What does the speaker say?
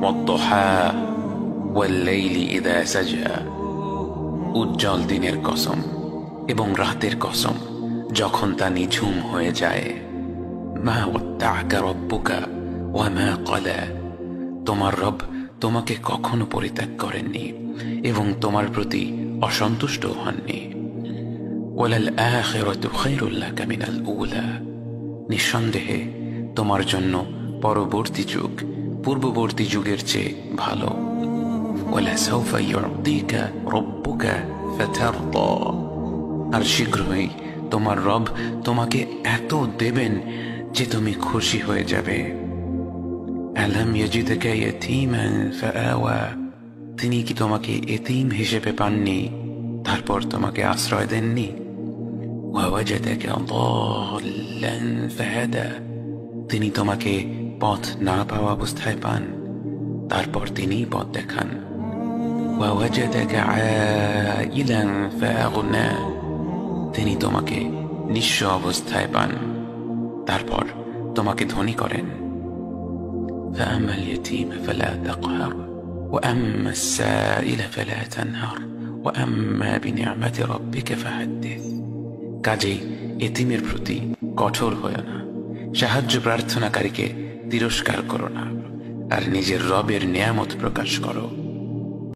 ওয়াদ-দুহা ওয়াল-লাইলি ইযা সাজা, উজ্জ্বল দিনের কসম এবং রাতের কসম যখন তা নিঝুম হয়ে যায়। মা ওয়াদ্দা'আকা রাব্বুকা ওয়া মা ক্বালা, তোমার রব তোমাকে কখনো পরিত্যাগ করেননি এবং তোমার প্রতি অসন্তুষ্ট হননি। ওয়ালাল আখিরাতু খায়রুল লাকা মিনাল উলা, নিঃসন্দেহে তোমার জন্য পরবর্তী যুগ পূর্ববর্তী যুগের চেয়ে ভালো। ওয়ালা সাওফা ইউ'তিকা রাব্বুকা ফাতারদা, আর শীঘ্রই তোমার রব তোমাকে এত দেবেন যে তুমি খুশি হয়ে যাবে। আলাম ইয়াজিদকা ইয়াতীমান ফাআওয়া, তিনি কি তোমাকে এতিম হিসেবে পাননি তারপর তোমাকে আশ্রয় দেননি? ওয়া ওয়াজাদাকা দাল্লান ফাহাদা, তিনি তোমাকে পথ না পাওয়া অবস্থায় পান তারপর তিনিই পথ দেখান। ওয়া ওয়াজাদাকা আইলান ফাআগনা, তিনি তোমাকে নিঃস্ব অবস্থায় পান তারপর তোমাকে ধনী করেন। فأما اليتيم فلا تقهر وأما السائل فلا تنهر وأما بنعمة ربك فحدث, কাজেই এতিমের প্রতি কঠোর হয়ো না, সাহায্য প্রার্থনাকারীকে তিরস্কার করো না, আর নিজের রবের নিয়ামত প্রকাশ করো।